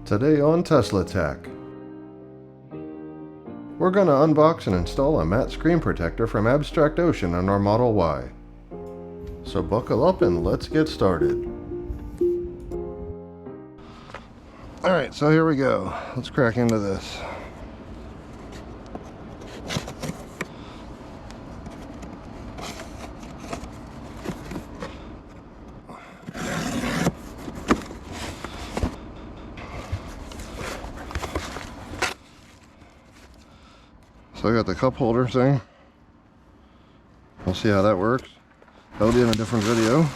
Today on Tesla Tech, we're going to unbox and install a matte screen protector from Abstract Ocean on our Model Y. So buckle up and let's get started. Alright, so here we go. Let's crack into this. So I got the cup holder thing. We'll see how that works. That'll be in a different video.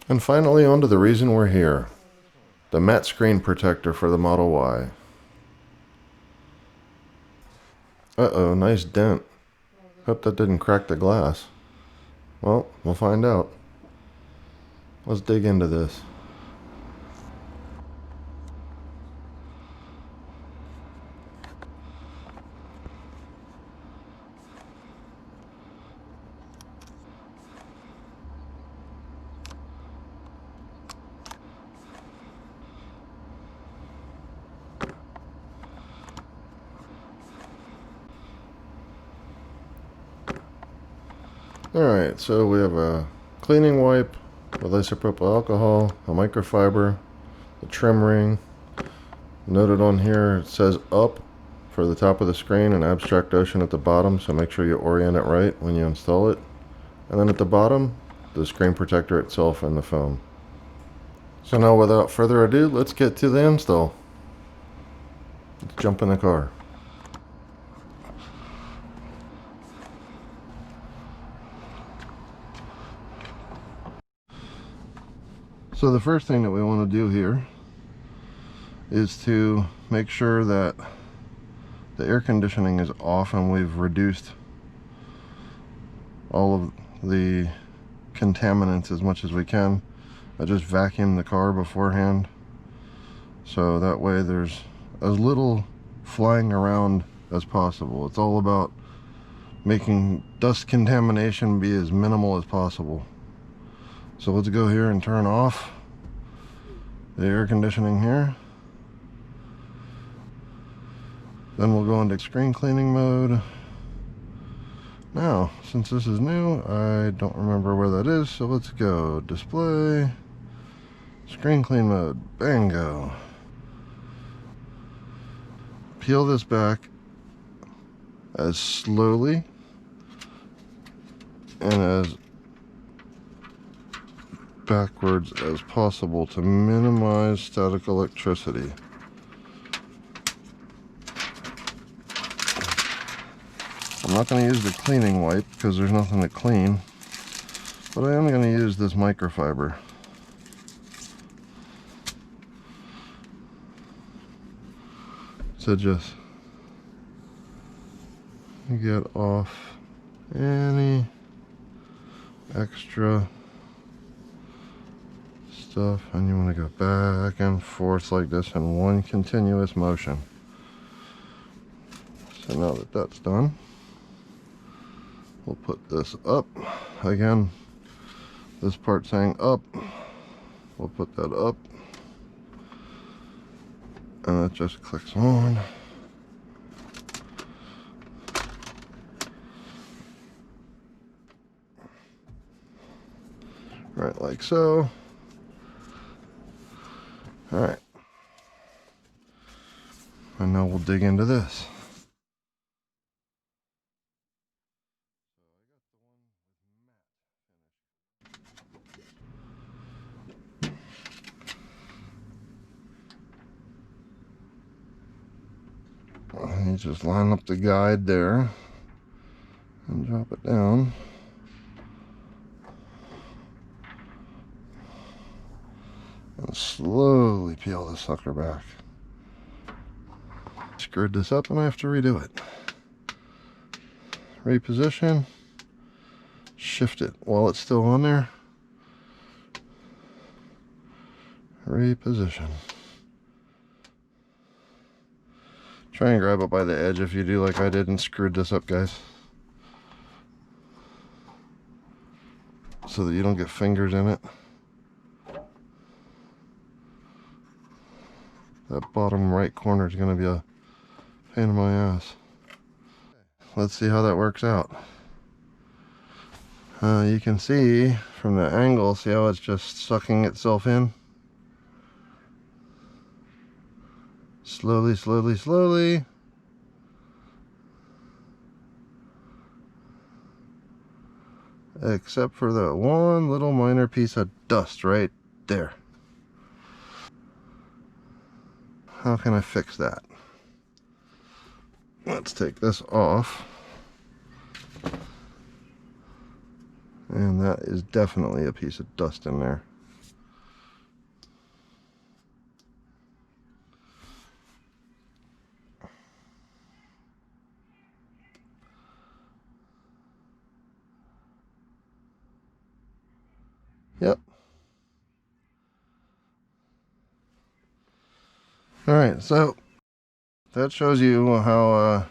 And finally, on to the reason we're here. The matte screen protector for the Model Y. Uh-oh, nice dent. Hope that didn't crack the glass. Well, we'll find out. Let's dig into this. Alright, so we have a cleaning wipe with isopropyl alcohol, a microfiber, the trim ring. Noted on here it says up for the top of the screen and Abstract Ocean at the bottom, so make sure you orient it right when you install it. And then at the bottom, the screen protector itself and the foam. So now without further ado, let's get to the install. Let's jump in the car. So the first thing that we want to do here is to make sure that the air conditioning is off and we've reduced all of the contaminants as much as we can. I just vacuumed the car beforehand, so that way there's as little flying around as possible. It's all about making dust contamination be as minimal as possible. So let's go here and turn off the air conditioning here. Then we'll go into screen cleaning mode. Now, since this is new, I don't remember where that is, so let's go display, screen clean mode, bingo. Peel this back as slowly and as backwards as possible to minimize static electricity. I'm not going to use the cleaning wipe because there's nothing to clean, but I am going to use this microfiber. So just get off any extra stuff, and you want to go back and forth like this in one continuous motion. So now that that's done, we'll put this up. Again, this part saying up, we'll put that up, and it just clicks on. Right, like so. Alright, and now we'll dig into this. You just line up the guide there and drop it down. And slowly peel the sucker back. Screwed this up and I have to redo it. Reposition. Shift it while it's still on there. Reposition. Try and grab it by the edge if you do like I did and screwed this up, guys, so that you don't get fingers in it. That bottom right corner is going to be a pain in my ass. Let's see how that works out. You can see from the angle, see how it's just sucking itself in? Slowly, slowly, slowly. Except for that one little minor piece of dust right there. How can I fix that? Let's take this off. And that is definitely a piece of dust in there. Yep. Alright, so that shows you how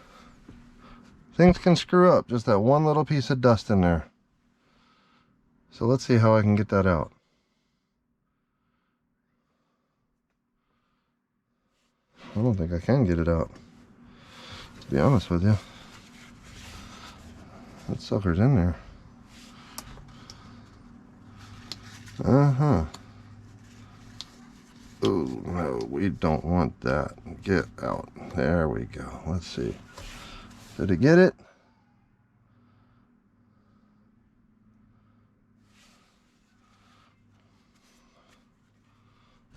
things can screw up. Just that one little piece of dust in there. So let's see how I can get that out. I don't think I can get it out, to be honest with you. That sucker's in there. Uh-huh. Oh, no, we don't want that. Get out. There we go. Let's see. Did it get it?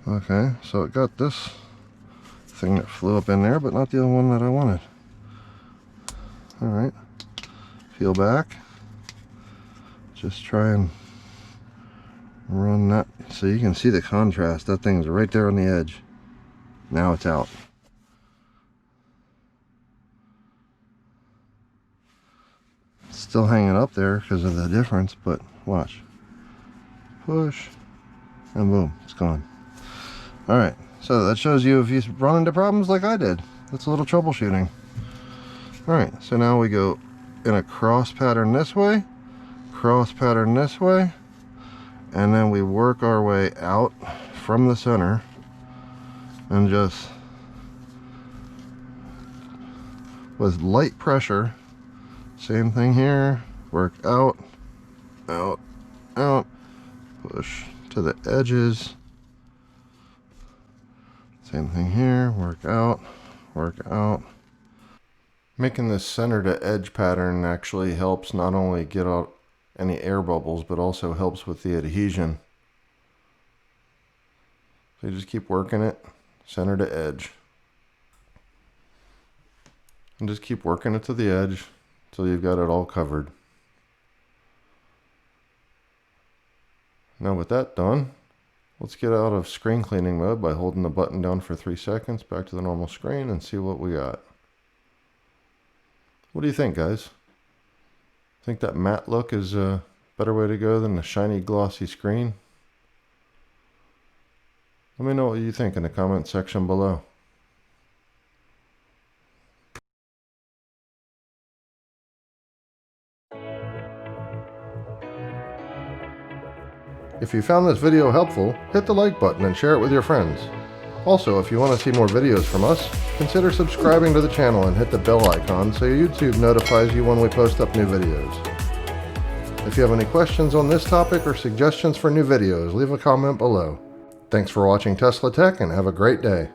Okay, so it got this thing that flew up in there, but not the other one that I wanted. Alright. Peel back. Just try and run that so you can see the contrast. That thing's right there on the edge. Now it's out. It's still hanging up there because of the difference, but watch. Push and boom, it's gone. Alright, so that shows you if you run into problems like I did. That's a little troubleshooting. Alright, so now we go in a cross pattern this way, cross pattern this way, and then we work our way out from the center and just with light pressure, same thing here, work out, out, out, push to the edges, same thing here, work out, work out. Making this center to edge pattern actually helps not only get out any air bubbles, but also helps with the adhesion. So you just keep working it center to edge. And just keep working it to the edge until you've got it all covered. Now with that done, let's get out of screen cleaning mode by holding the button down for 3 seconds, back to the normal screen, and see what we got. What do you think, guys? Think that matte look is a better way to go than the shiny glossy screen? Let me know what you think in the comment section below. If you found this video helpful, hit the like button and share it with your friends. Also, if you want to see more videos from us, consider subscribing to the channel and hit the bell icon so YouTube notifies you when we post up new videos. If you have any questions on this topic or suggestions for new videos, leave a comment below. Thanks for watching Tesla Tech and have a great day.